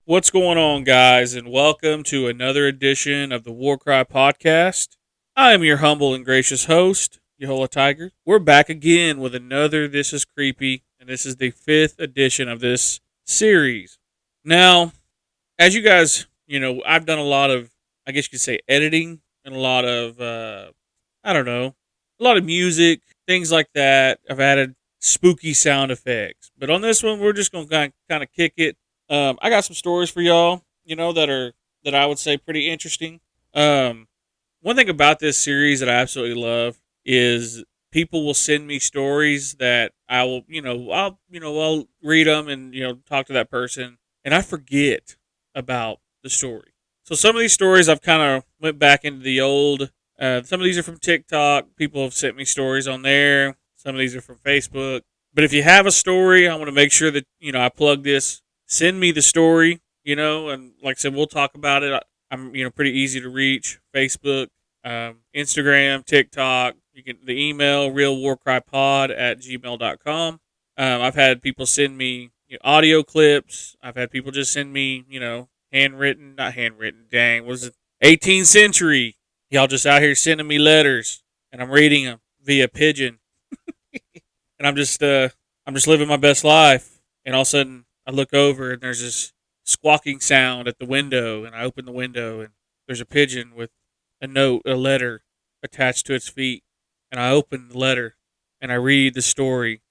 What's going on, guys, and welcome to another edition of the Warcry Podcast. I am your humble and gracious host, Yehola Tiger. We're back again with another This Is Creepy, and this is the fifth edition of this series. Now, as you guys, I've done a lot of, I guess you could say, editing and a lot of, I don't know, a lot of music, things like that. I've added spooky sound effects. But on this one, we're just going to kind of kick it. I got some stories for y'all, that I would say pretty interesting. One thing about this series that I absolutely love is people will send me stories that I will, I'll read them and talk to that person, and I forget about the story. So some of these stories I've kind of went back into the old. Some of these are from TikTok. People have sent me stories on there. Some of these are from Facebook. But if you have a story, I want to make sure that I plug this. Send me the story, and like I said, we'll talk about it. I'm, pretty easy to reach. Facebook, Instagram, TikTok. You can the email realwarcrypod@gmail.com. I've had people send me audio clips. I've had people just send me, handwritten, not handwritten. Dang, was it 18th century? Y'all just out here sending me letters, and I'm reading them via pigeon, and I'm just living my best life, and all of a sudden I look over and there's this squawking sound at the window, and I open the window and there's a pigeon with a letter attached to its feet, and I open the letter and I read the story.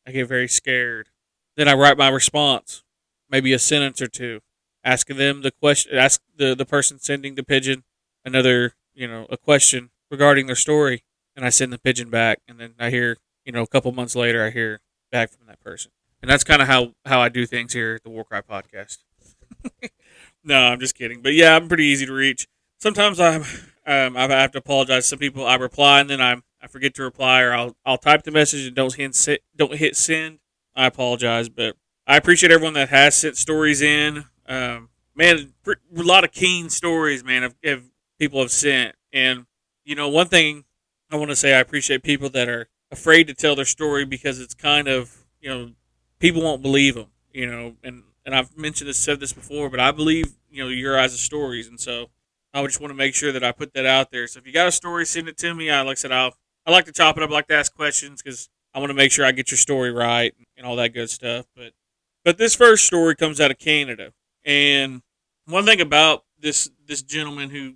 I get very scared. Then I write my response, maybe a sentence or two, asking them the question, ask the person sending the pigeon another, a question regarding their story, and I send the pigeon back, and then I hear, a couple months later, I hear back from that person. And that's kind of how I do things here at the Warcry Podcast. No, I'm just kidding. But yeah, I'm pretty easy to reach. Sometimes I have to apologize to some people. I reply and then I forget to reply, or I'll type the message and don't hit send. I apologize, but I appreciate everyone that has sent stories in. Man, a lot of keen stories, man, have people have sent. And one thing I want to say, I appreciate people that are afraid to tell their story because it's kind of people won't believe them, and I've said this before, but I believe, your eyes are stories. And so I would just want to make sure that I put that out there. So if you got a story, send it to me. Like I said, I like to chop it up. I like to ask questions because I want to make sure I get your story right and all that good stuff. But this first story comes out of Canada. And one thing about this gentleman who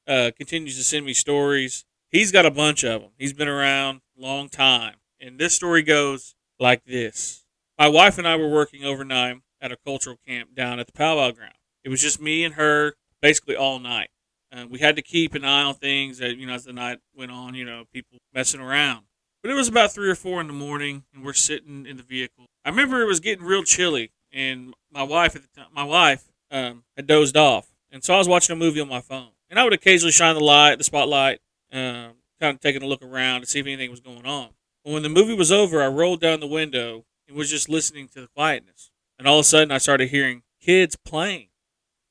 continues to send me stories, he's got a bunch of them. He's been around a long time. And this story goes like this. My wife and I were working overnight at a cultural camp down at the powwow ground. It was just me and her basically all night. We had to keep an eye on things that, as the night went on, people messing around. But it was about 3 or 4 in the morning, and we're sitting in the vehicle. I remember it was getting real chilly, and my wife had dozed off. And so I was watching a movie on my phone. And I would occasionally shine the spotlight, kind of taking a look around to see if anything was going on. But when the movie was over, I rolled down the window and was just listening to the quietness. And all of a sudden, I started hearing kids playing.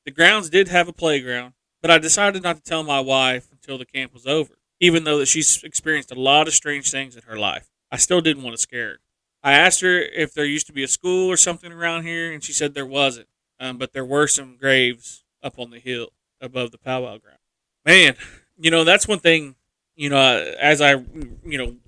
The grounds did have a playground, but I decided not to tell my wife until the camp was over, even though that she's experienced a lot of strange things in her life. I still didn't want to scare her. I asked her if there used to be a school or something around here, and she said there wasn't, but there were some graves up on the hill above the powwow ground. Man, that's one thing, as I,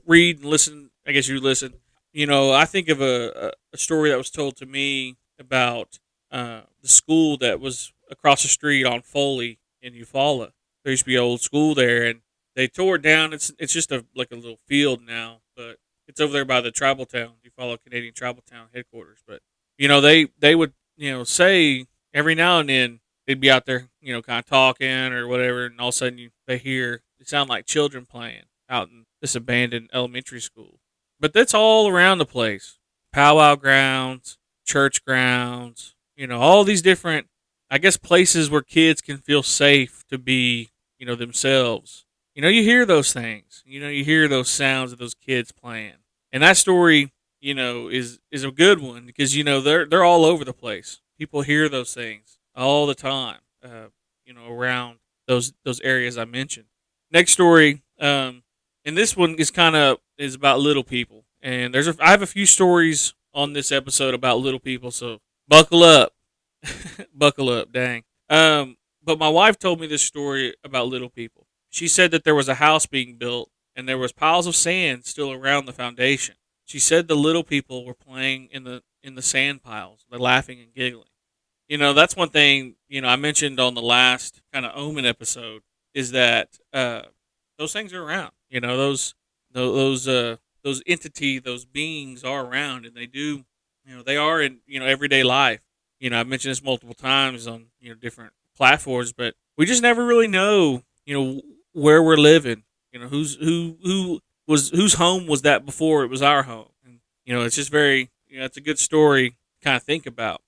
read and listen, I guess you listen, I think of a story that was told to me about the school that was across the street on Foley in Eufaula. There used to be an old school there, and they tore it down. It's just like a little field now, but it's over there by the tribal town, Eufaula Canadian Tribal Town headquarters. But they would say every now and then they'd be out there, kind of talking or whatever, and all of a sudden they hear it sound like children playing out in this abandoned elementary school. But that's all around the place. Powwow grounds, church grounds, all these different, I guess, places where kids can feel safe to be, themselves. You hear those things. You hear those sounds of those kids playing. And that story, is a good one because, they're all over the place. People hear those things all the time, around those areas I mentioned. Next story, and this one is about little people. And I have a few stories on this episode about little people, so buckle up. Buckle up, dang. But my wife told me this story about little people. She said that there was a house being built and there was piles of sand still around the foundation. She said the little people were playing in the sand piles. They're laughing and giggling. That's one thing, I mentioned on the last kind of Omen episode is that those things are around. Those entity, those beings are around, and they do, they are in everyday life. I've mentioned this multiple times on different platforms, but we just never really know, where we're living. Whose home was that before it was our home, and it's just very, it's a good story to kind of think about.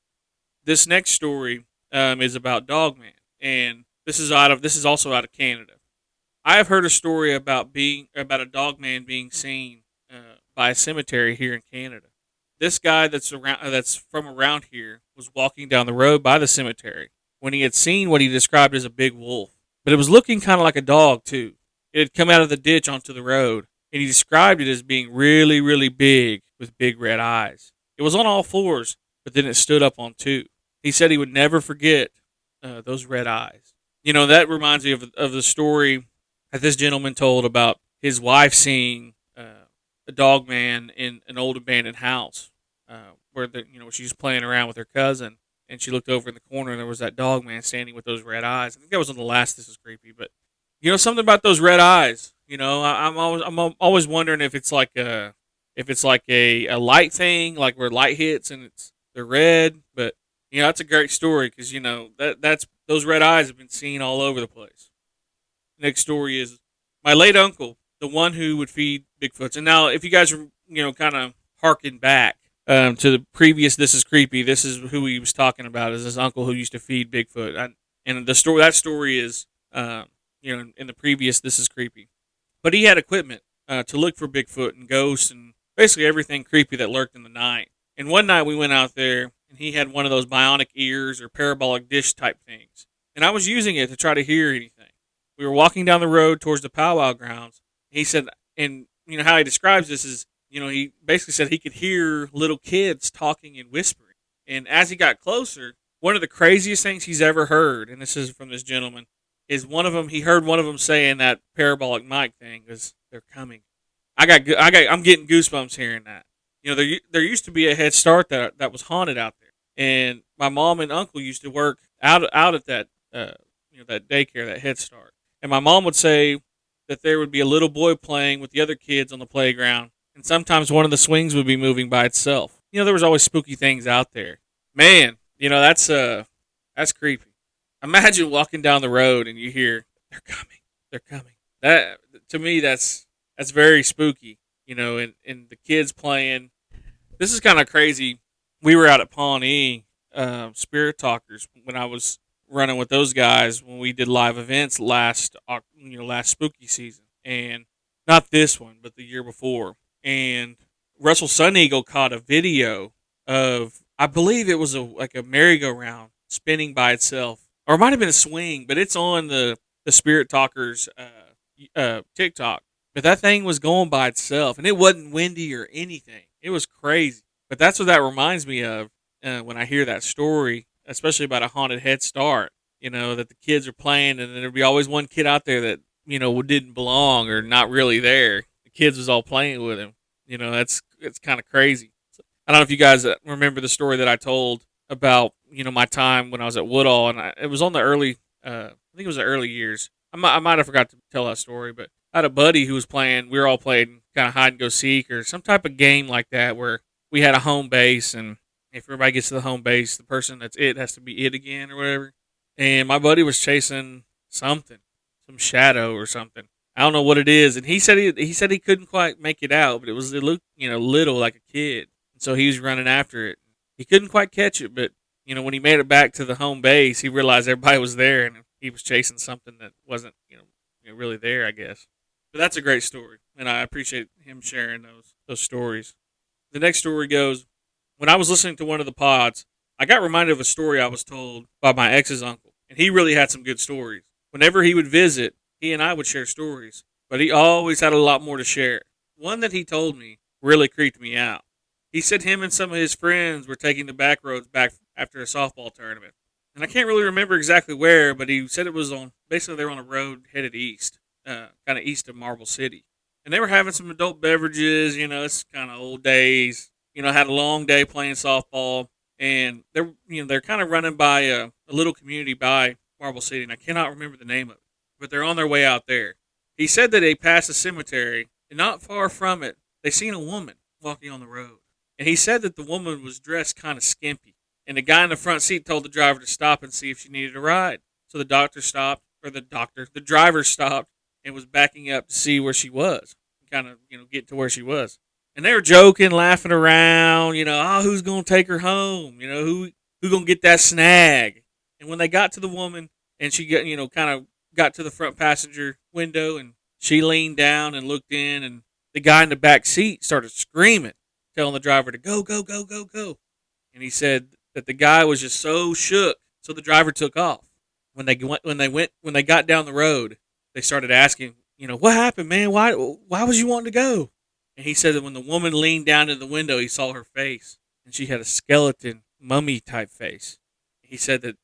This next story is about Dogman, and this is also out of Canada. I have heard a story about a dogman being seen by a cemetery here in Canada. This guy that's from around here was walking down the road by the cemetery when he had seen what he described as a big wolf, but it was looking kind of like a dog too. It had come out of the ditch onto the road, and he described it as being really, really big with big red eyes. It was on all fours, but then it stood up on two. He said he would never forget those red eyes. That reminds me of the story that this gentleman told about his wife seeing a dog man in an old abandoned house where she was playing around with her cousin, and she looked over in the corner and there was that dog man standing with those red eyes. I think that was on the last This Is Creepy, but something about those red eyes. I'm always wondering if it's like a light thing, like where light hits and they're red. But that's a great story because that's those red eyes have been seen all over the place. Next story is my late uncle, the one who would feed Bigfoots. And now, if you guys kind of harken back to the previous This Is Creepy, this is who he was talking about, is this uncle who used to feed Bigfoot. And that story is in the previous This Is Creepy. But he had equipment to look for Bigfoot and ghosts and basically everything creepy that lurked in the night. And one night we went out there, and he had one of those bionic ears or parabolic dish type things. And I was using it to try to hear anything. We were walking down the road towards the powwow grounds. He said, and how he describes this is, he basically said he could hear little kids talking and whispering. And as he got closer, one of the craziest things he's ever heard, and this is from this gentleman, is he heard one of them saying that parabolic mic thing was, "They're coming." I'm getting goosebumps hearing that. There used to be a Head Start that was haunted out there, and my mom and uncle used to work out at that that daycare, that Head Start. And my mom would say that there would be a little boy playing with the other kids on the playground, and sometimes one of the swings would be moving by itself. There was always spooky things out there. Man, that's creepy. Imagine walking down the road and you hear, "They're coming, they're coming." That, to me, that's very spooky. And the kids playing. This is kind of crazy. We were out at Pawnee, Spirit Talkers, when I was running with those guys when we did live events last spooky season, and not this one, but the year before. And Russell Sun Eagle caught a video of, I believe it was like a merry-go-round spinning by itself, or it might have been a swing, but it's on the Spirit Talkers TikTok. But that thing was going by itself, and it wasn't windy or anything. It was crazy. But that's what that reminds me of when I hear that story, especially about a haunted Head Start. That the kids are playing, and there'd be always one kid out there that didn't belong or not really there. The kids was all playing with him. It's kind of crazy. So, I don't know if you guys remember the story that I told about my time when I was at Woodall, and it was on the early, I think it was the early years. I might have forgot to tell that story, but I had a buddy who was playing. We were all playing kind of hide and go seek or some type of game like that, where we had a home base, and if everybody gets to the home base, the person that's it has to be it again or whatever. And my buddy was chasing something, some shadow or something. I don't know what it is, and he said he couldn't quite make it out, but it looked little like a kid. So he was running after it. He couldn't quite catch it, but when he made it back to the home base, he realized everybody was there, and he was chasing something that wasn't really there, I guess. But that's a great story, and I appreciate him sharing those stories. The next story goes, when I was listening to one of the pods, I got reminded of a story I was told by my ex's uncle, and he really had some good stories. Whenever he would visit, he and I would share stories, but he always had a lot more to share. One that he told me really creeped me out. He said him and some of his friends were taking the back roads back after a softball tournament. And I can't really remember exactly where, but he said it was on, basically they're on a road headed east, kind of east of Marble City. And they were having some adult beverages, it's kind of old days, had a long day playing softball. And they're kind of running by a little community by Marble City, and I cannot remember the name of it, but they're on their way out there. He said that they passed a cemetery, and not far from it, they seen a woman walking on the road. And he said that the woman was dressed kind of skimpy. And the guy in the front seat told the driver to stop and see if she needed a ride. So the driver stopped and was backing up to see where she was, kind of, get to where she was. And they were joking, laughing around, who's going to take her home? Who going to get that snag? And when they got to the woman and she got, kind of got to the front passenger window and she leaned down and looked in, and the guy in the back seat started screaming, telling the driver to go, go, go, go, go. And he said that the guy was just so shook, so the driver took off. When they got down the road, they started asking, what happened, man? Why was you wanting to go? And he said that when the woman leaned down in the window, he saw her face, and she had a skeleton, mummy type face. He said that,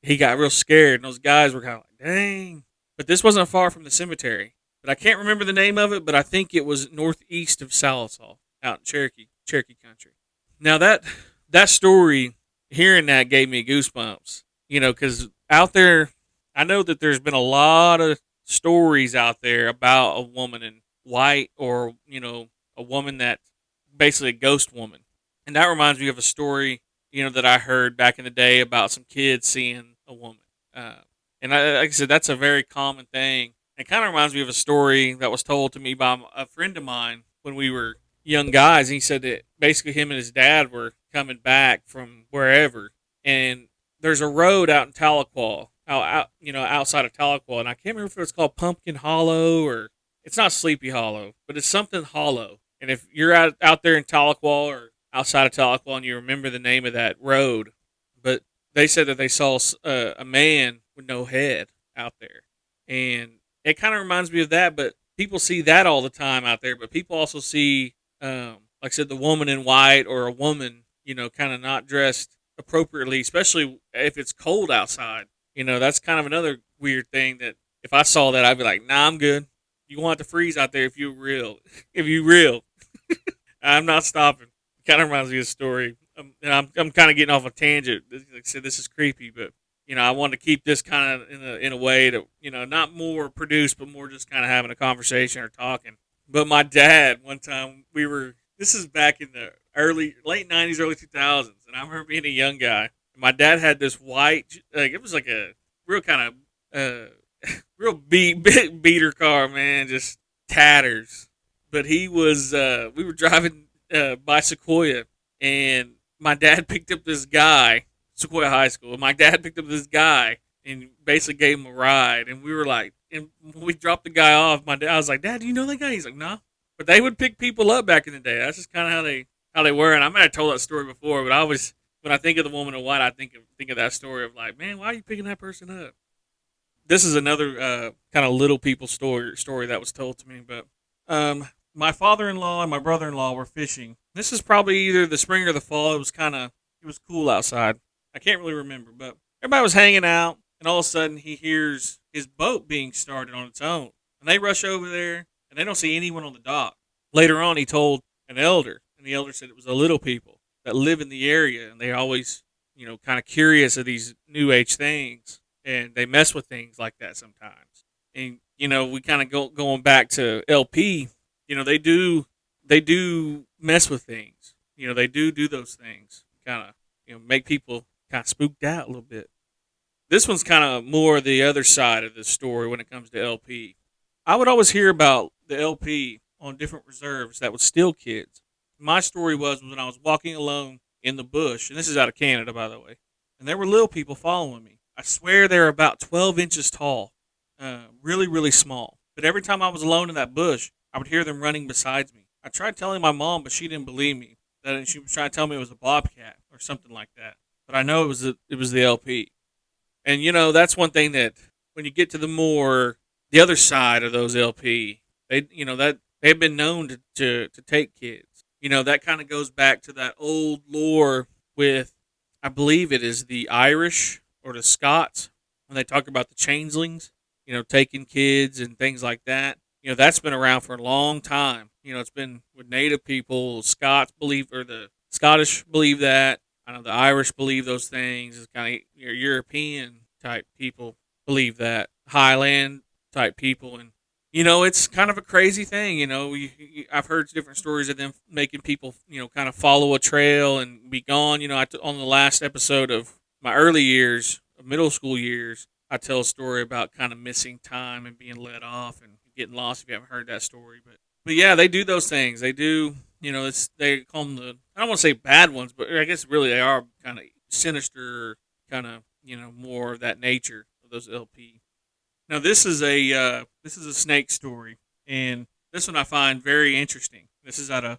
he got real scared, and those guys were kind of like, dang. But this wasn't far from the cemetery. But I can't remember the name of it, but I think it was northeast of Salisaw, out in Cherokee country. Now that story, hearing that gave me goosebumps, because out there, I know that there's been a lot of stories out there about a woman in white, or, a woman that basically a ghost woman. And that reminds me of a story, that I heard back in the day about some kids seeing a woman. And like I said, that's a very common thing. It kind of reminds me of a story that was told to me by a friend of mine when we were young guys. He said that basically him and his dad were coming back from wherever, and there's a road out in Tahlequah, outside of Tahlequah, and I can't remember if it's called Pumpkin Hollow, or it's not Sleepy Hollow, but it's something hollow. And if you're out there in Tahlequah or outside of Tahlequah and you remember the name of that road, but they said that they saw a man with no head out there, and it kind of reminds me of that. But people see that all the time out there, but people also see, like I said, the woman in white, or a woman, kind of not dressed appropriately, especially if it's cold outside. That's kind of another weird thing that if I saw that, I'd be like, nah, I'm good. You want to freeze out there if you real. If you real. I'm not stopping. It kind of reminds me of a story. And I'm kind of getting off a tangent. Like I said, this is creepy, but, I wanted to keep this kind of in a way that, not more produced, but more just kind of having a conversation or talking. But my dad, one time, this is back in the late 90s, early 2000s, and I remember being a young guy. My dad had this white, it was like a real kind of, real beater car, man, just tatters. But we were driving by Sequoia, and my dad picked up this guy, Sequoia High School, and my dad picked up this guy and basically gave him a ride. And we were like, and when we dropped the guy off, I was like, Dad, do you know that guy? He's like, no. But they would pick people up back in the day. That's just kind of how they were. And I might have told that story before, but when I think of the woman in white, I think of that story of like, man, why are you picking that person up? This is another kind of little people story that was told to me. But my father-in-law and my brother-in-law were fishing. This is probably either the spring or the fall. It was cool outside. I can't really remember, but everybody was hanging out, and all of a sudden he hears his boat being started on its own. And they rush over there, and they don't see anyone on the dock. Later on, he told an elder, and the elder said it was the little people that live in the area, and they always, kind of curious of these new age things, and they mess with things like that sometimes. And, we kind of going back to LP, they do mess with things. They do those things, kind of, make people kind of spooked out a little bit. This one's kind of more the other side of the story when it comes to LP. I would always hear about the LP on different reserves that would steal kids. My story was when I was walking alone in the bush, and this is out of Canada, by the way, and there were little people following me. I swear they're about 12 inches tall, really, really small. But every time I was alone in that bush, I would hear them running beside me. I tried telling my mom, but she didn't believe me. She was trying to tell me it was a bobcat or something like that. But I know it was the LP. And, that's one thing that when you get to the other side of those LP, that they've been known to take kids. That kind of goes back to that old lore with, I believe it is the Irish or the Scots when they talk about the changelings, taking kids and things like that. That's been around for a long time. It's been with native people. Scots believe, or the Scottish believe that. I know the Irish believe those things. It's kind of your European type people believe that. Highland type people. And, it's kind of a crazy thing. I've heard different stories of them making people, kind of follow a trail and be gone. On the last episode of my early years, middle school years, I tell a story about kind of missing time and being let off and getting lost. If you haven't heard that story, but yeah, they do those things. They do. They call them I don't want to say bad ones, but I guess really they are kind of sinister, kind of more of that nature of those LP. Now this is a snake story, and this one I find very interesting. This is out of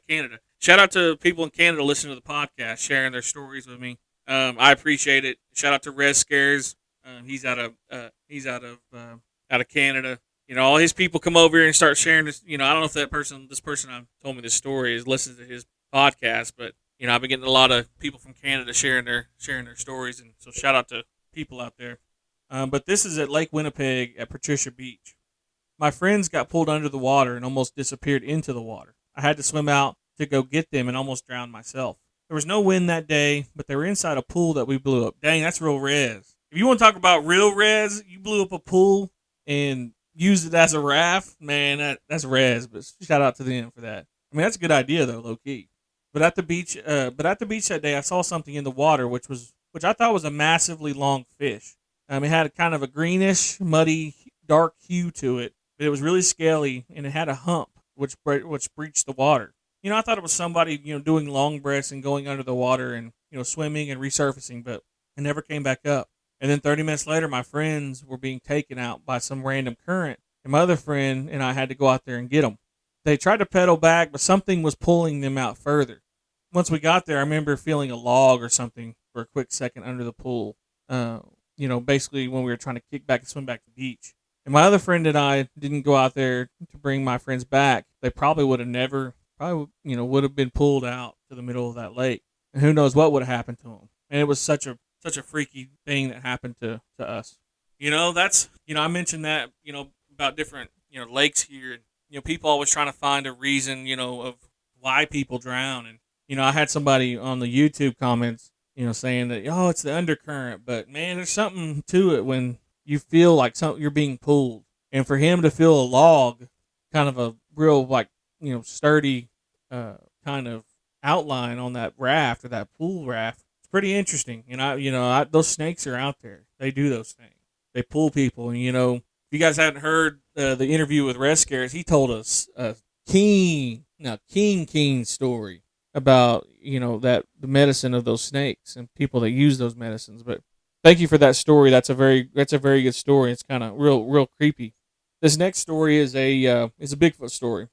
Canada. Shout out to people in Canada listening to the podcast, sharing their stories with me. I appreciate it. Shout out to Red Scares. He's out of Canada. All his people come over here and start sharing this. I don't know if this person told me this story is listening to his podcast, but I've been getting a lot of people from Canada sharing their stories, and so shout out to people out there. But this is at Lake Winnipeg at Patricia Beach. My friends got pulled under the water and almost disappeared into the water. I had to swim out to go get them and almost drowned myself. There was no wind that day, but they were inside a pool that we blew up. Dang, that's real res. If you want to talk about real res, you blew up a pool and used it as a raft, man, that's res. But shout out to them for that. I mean, that's a good idea though, low key. But at the beach that day, I saw something in the water, which I thought was a massively long fish. It had kind of a greenish, muddy, dark hue to it, but it was really scaly and it had a hump which breached the water. I thought it was somebody doing long breaths and going under the water and swimming and resurfacing, but it never came back up. And then 30 minutes later, my friends were being taken out by some random current, and my other friend and I had to go out there and get them. They tried to pedal back, but something was pulling them out further. Once we got there, I remember feeling a log or something for a quick second under the pool. Basically when we were trying to kick back and swim back to the beach. And my other friend and I didn't go out there to bring my friends back. They probably would have been pulled out to the middle of that lake. And who knows what would have happened to them. And it was such a freaky thing that happened to us. I mentioned that, about different, lakes here. And, people always trying to find a reason, of why people drown. And, I had somebody on the YouTube comments, saying that, it's the undercurrent. But, man, there's something to it when you feel like you're being pulled. And for him to feel a log, kind of a real, sturdy kind of outline on that raft or that pool raft, pretty interesting. Those snakes are out there. They do those things. They pull people. And, if you guys hadn't heard the interview with Red Scares, he told us a keen story about, that the medicine of those snakes and people that use those medicines. But thank you for that story. That's a very good story. It's kind of real creepy. This next story is a Bigfoot story.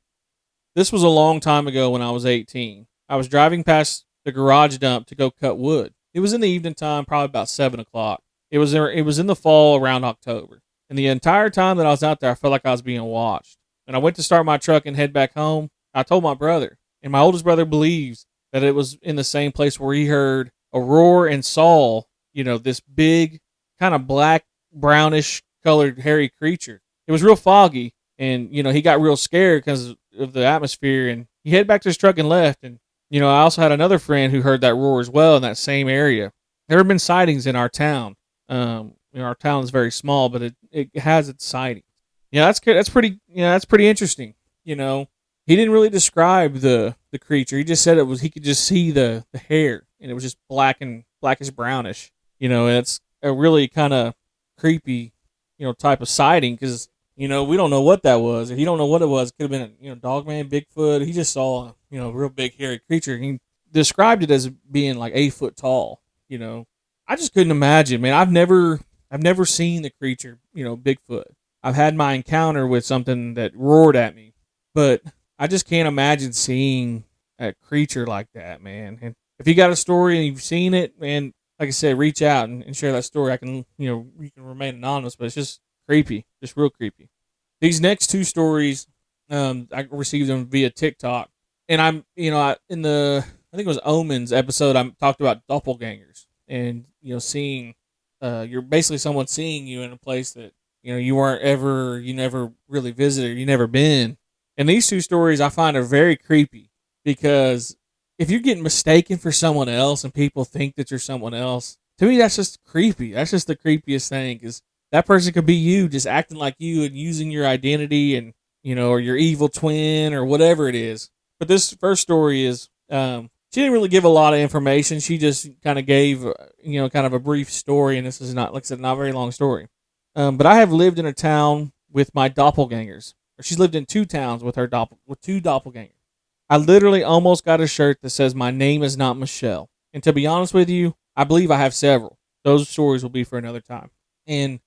This was a long time ago when I was 18. I was driving past the garage dump to go cut wood. It was in the evening time, probably about 7 o'clock. It was in the fall around October. And the entire time that I was out there, I felt like I was being watched. And I went to start my truck and head back home. I told my brother, and my oldest brother believes that it was in the same place where he heard a roar and saw, this big kind of black, brownish colored hairy creature. It was real foggy, and, he got real scared because of the atmosphere, and he headed back to his truck and left. And I also had another friend who heard that roar as well in that same area. There have been sightings in our town. Our town is very small, but it has its sightings. That's pretty interesting. He didn't really describe the creature. He just said he could just see the hair, and it was just blackish brownish. And it's a really kind of creepy, type of sighting because we don't know what that was. If you don't know what it was, it could have been Dogman, Bigfoot. He just saw a real big hairy creature. He described it as being like 8 foot tall. I just couldn't imagine, man. I've never seen the creature, Bigfoot. I've had my encounter with something that roared at me, but I just can't imagine seeing a creature like that, man. And if you got a story and you've seen it, man, like I said, reach out and share that story. I can, you can remain anonymous, but it's just creepy, just real creepy. These next two stories, I received them via TikTok, and I'm, in the I think it was Omen's episode. I talked about doppelgangers, and seeing, you're basically someone seeing you in a place that you never really visited, you never been. And these two stories I find are very creepy because if you're getting mistaken for someone else and people think that you're someone else, to me that's just creepy. That's just the creepiest thing because that person could be you, just acting like you and using your identity and or your evil twin or whatever it is. But this first story is, she didn't really give a lot of information. She just kind of gave, kind of a brief story, and this is not, like I said, not a very long story. But I have lived in a town with my doppelgangers. Or she's lived in two towns with with two doppelgangers. I literally almost got a shirt that says my name is not Michelle. And to be honest with you, I believe I have several. Those stories will be for another time. And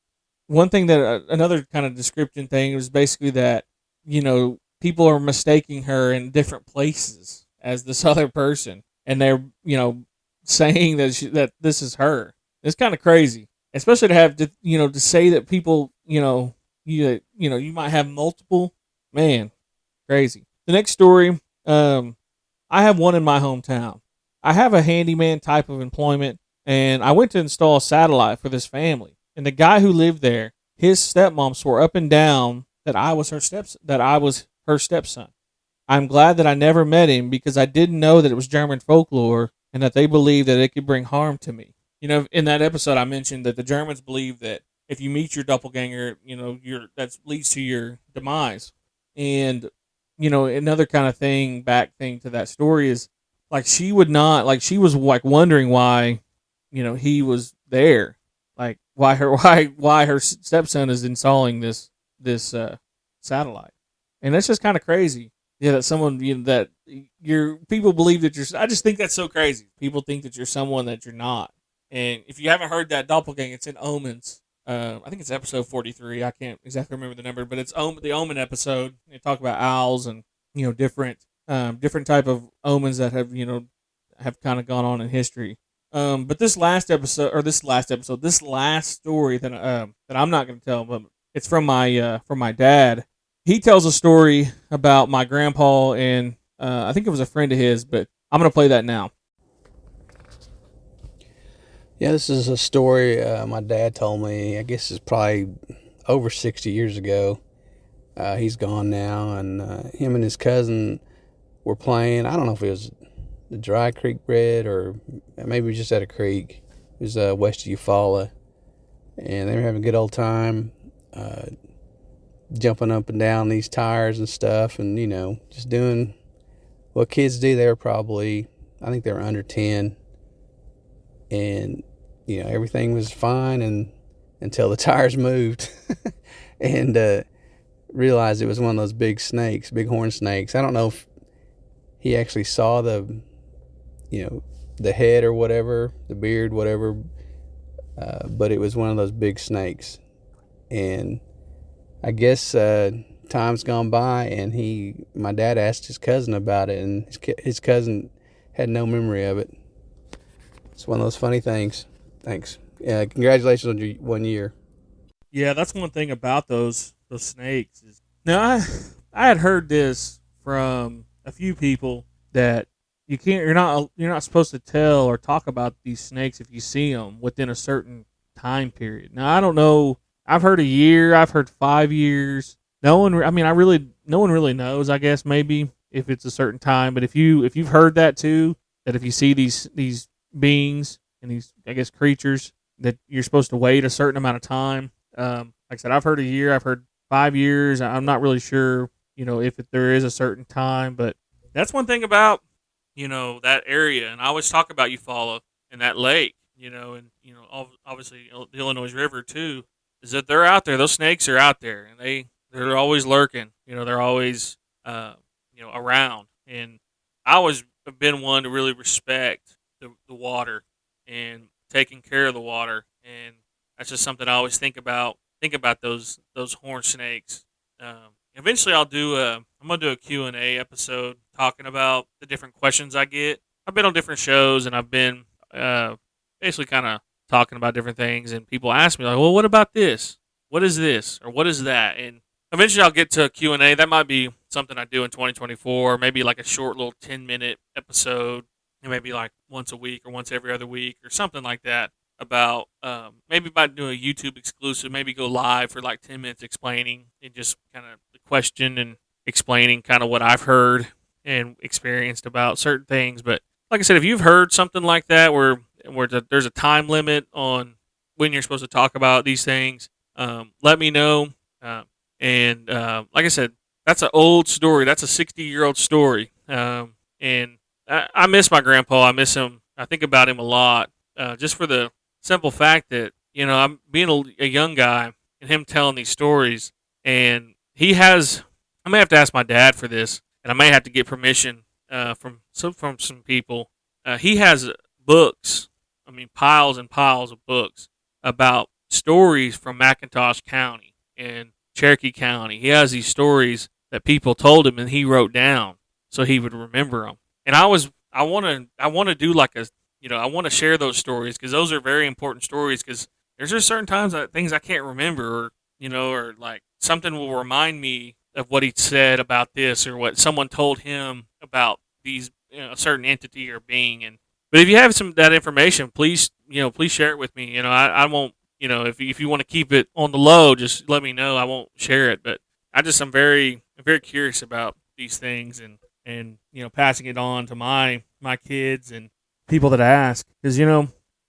one thing that another kind of description thing was basically that people are mistaking her in different places as this other person, and they're saying that this is her. It's kind of crazy, especially to have to say that people you might have multiple. Man, crazy. The next story, I have one in my hometown. I have a handyman type of employment, and I went to install a satellite for this family. And the guy who lived there, his stepmom swore up and down that I was her stepson. I'm glad that I never met him because I didn't know that it was German folklore and that they believed that it could bring harm to me. In that episode, I mentioned that the Germans believe that if you meet your doppelganger, that leads to your demise. And another kind of thing to that story is like she would not, like she was like wondering why, he was there, like why her stepson is installing this satellite, and that's just kind of crazy. Yeah, that someone that your people believe that you're. I just think that's so crazy. People think that you're someone that you're not. And if you haven't heard that doppelganger, it's in Omens. I think it's episode 43. I can't exactly remember the number, but it's the Omen episode. They talk about owls and different type of omens that have kind of gone on in history. But this last story that I'm not going to tell, but it's from my dad. He tells a story about my grandpa and I think it was a friend of his, but I'm going to play that now. Yeah, this is a story my dad told me. I guess it's probably over 60 years ago. He's gone now, and him and his cousin were playing. I don't know if it was the Dry Creek Bred or maybe just at a creek. It was west of Eufaula, and they were having a good old time, jumping up and down these tires and stuff, and just doing what kids do. They were probably, I think they were under 10, and everything was fine and until the tires moved and realized it was one of those big snakes, big horn snakes. I don't know if he actually saw the head or whatever, the beard, whatever, but it was one of those big snakes. And I guess time's gone by, and my dad asked his cousin about it, and his cousin had no memory of it. It's one of those funny things. Thanks. Congratulations on your 1 year. Yeah, that's one thing about those snakes. Now I had heard this from a few people that you're not supposed to tell or talk about these snakes if you see them within a certain time period. Now I don't know. I've heard a year. I've heard 5 years. No one really knows. I guess maybe if it's a certain time. But if you've heard that too, that if you see these beings and these, I guess, creatures, that you're supposed to wait a certain amount of time. Like I said, I've heard a year. I've heard 5 years. I'm not really sure, if there is a certain time. But that's one thing about, that area. And I always talk about Eufaula and that lake, and, obviously the Illinois River too, is that they're out there. Those snakes are out there, and they're always lurking. They're always, around. And I always have been one to really respect the water and taking care of the water, and that's just something I always think about. Think about those horn snakes. Eventually, I'm gonna do a Q&A episode talking about the different questions I get. I've been on different shows, and I've been basically kind of talking about different things, and people ask me like, "Well, what about this? What is this? Or what is that?" And eventually, I'll get to a Q&A. That might be something I do in 2024, maybe like a short little 10-minute episode maybe like once a week or once every other week or something like that, about maybe about doing a YouTube exclusive, maybe go live for like 10 minutes explaining and just kind of the question and explaining kind of what I've heard and experienced about certain things. But like I said, if you've heard something like that where there's a time limit on when you're supposed to talk about these things, let me know. Um, and like I said, that's an old story. That's a 60-year-old story. And I miss my grandpa. I miss him. I think about him a lot, just for the simple fact that I'm being a young guy and him telling these stories, and he has. I may have to ask my dad for this, and I may have to get permission from some people. He has books. I mean, piles and piles of books about stories from McIntosh County and Cherokee County. He has these stories that people told him, and he wrote down so he would remember them. And I want to do like a, I want to share those stories because those are very important stories. Because there's just certain times that things I can't remember, or like something will remind me of what he said about this, or what someone told him about these, a certain entity or being. And but if you have some of that information, please share it with me. I won't, if you want to keep it on the low, just let me know. I won't share it, but I'm very curious about these things, and passing it on to my kids and people that ask, because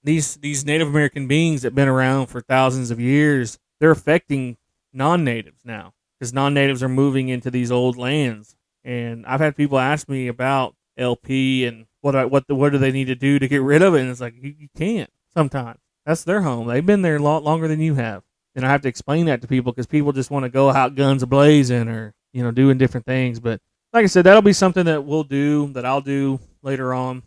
these Native American beings that've been around for thousands of years, they're affecting non-natives now, because non-natives are moving into these old lands. And I've had people ask me about LP and what do they need to do to get rid of it, and it's like you can't. Sometimes that's their home. They've been there a lot longer than you have, and I have to explain that to people because people just want to go out guns a blazing, or doing different things. But like I said, that'll be something that I'll do later on.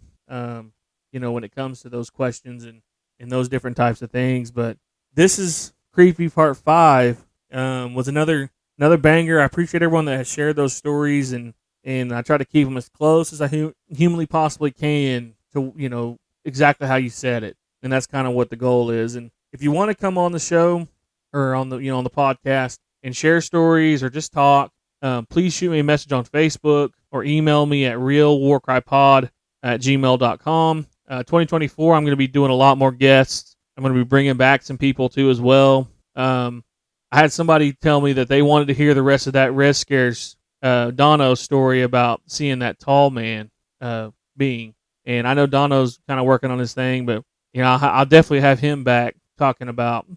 When it comes to those questions and those different types of things. But this is Creepy Part 5. Was another banger. I appreciate everyone that has shared those stories, and I try to keep them as close as I humanly possibly can to exactly how you said it, and that's kind of what the goal is. And if you want to come on the show or on the on the podcast and share stories or just talk, please shoot me a message on Facebook or email me at realwarcrypod@gmail.com. 2024, I'm going to be doing a lot more guests. I'm going to be bringing back some people too as well. I had somebody tell me that they wanted to hear the rest of that Red Scares Dono story about seeing that tall man being. And I know Dono's kind of working on his thing, but I'll definitely have him back talking about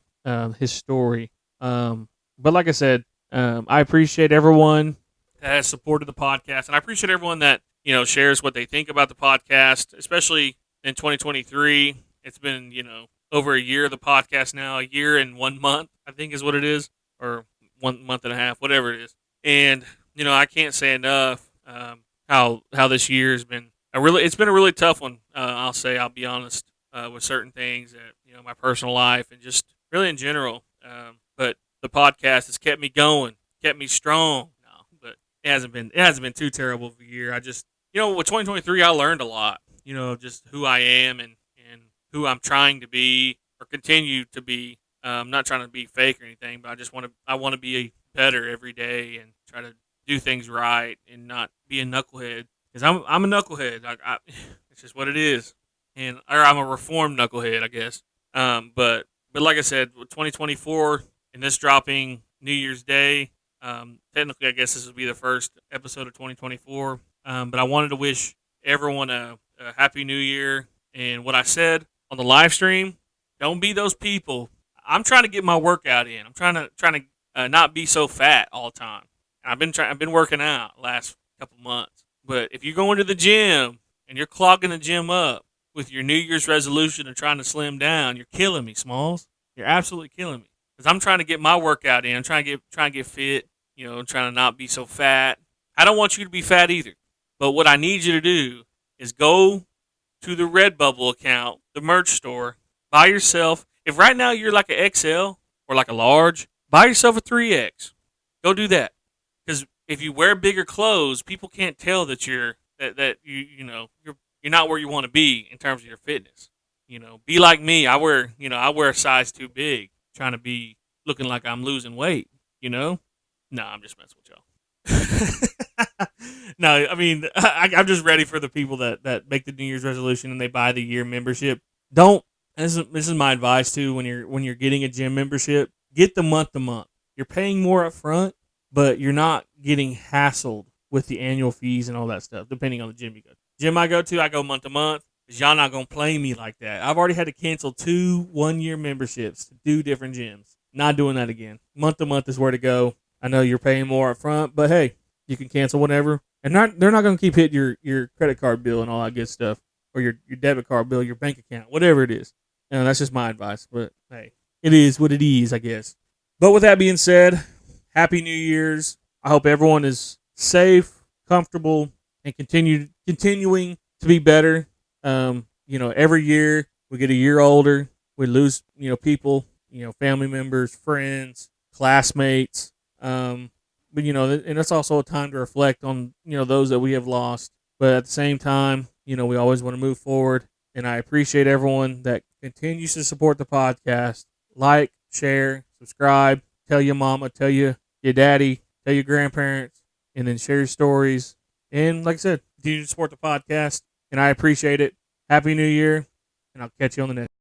his story. But like I said, I appreciate everyone that has supported the podcast, and I appreciate everyone that shares what they think about the podcast, especially in 2023. It's been over a year of the podcast now, a year and 1 month, I think is what it is, or 1 month and a half, whatever it is. And I can't say enough how this year has been it's been a really tough one. I'll be honest, with certain things that my personal life and just really in general. But the podcast has kept me going, kept me strong. No, but it hasn't been too terrible of a year. I just with 2023, I learned a lot. Just who I am and who I'm trying to be or continue to be. I'm not trying to be fake or anything, but I want to be better every day and try to do things right and not be a knucklehead. Because I'm a knucklehead. It's just what it is, or I'm a reformed knucklehead, I guess. But like I said, 2024 and this dropping New Year's Day. Technically, I guess this will be the first episode of 2024. But I wanted to wish everyone a happy New Year. And what I said on the live stream, don't be those people. I'm trying to get my workout in. I'm trying to not be so fat all the time. I've been working out the last couple months. But if you're going to the gym and you're clogging the gym up with your New Year's resolution of trying to slim down, you're killing me, Smalls. You're absolutely killing me. Because I'm trying to get my workout in. I'm trying to get fit. Trying to not be so fat. I don't want you to be fat either. But what I need you to do is go to the Redbubble account, the merch store, buy yourself. If right now you're like an XL or like a large, buy yourself a 3X. Go do that. Because if you wear bigger clothes, people can't tell that you're not where you want to be in terms of your fitness. Be like me. I wear a size too big, trying to be looking like I'm losing weight. No, I'm just messing with y'all. No, I mean, I'm just ready for the people that make the New Year's resolution and they buy the year membership. Don't. This is my advice too. When you're getting a gym membership, get the month to month. You're paying more up front, but you're not getting hassled with the annual fees and all that stuff. Depending on the gym you go. Gym I go month to month. Cause y'all not gonna play me like that. I've already had to cancel 2 1-year memberships to do different gyms. Not doing that again. Month to month is where to go. I know you're paying more up front, but hey, you can cancel whenever. And they're not going to keep hitting your credit card bill and all that good stuff, or your debit card bill, your bank account, whatever it is. That's just my advice. But hey, it is what it is, I guess. But with that being said, Happy New Year's. I hope everyone is safe, comfortable, and continuing to be better. Every year we get a year older, we lose people, family members, friends, classmates. But and it's also a time to reflect on those that we have lost. But at the same time, we always want to move forward. And I appreciate everyone that continues to support the podcast. Like, share, subscribe, tell your mama, tell your daddy, tell your grandparents, and then share your stories. And like I said, continue to support the podcast. And I appreciate it. Happy New Year, and I'll catch you on the next.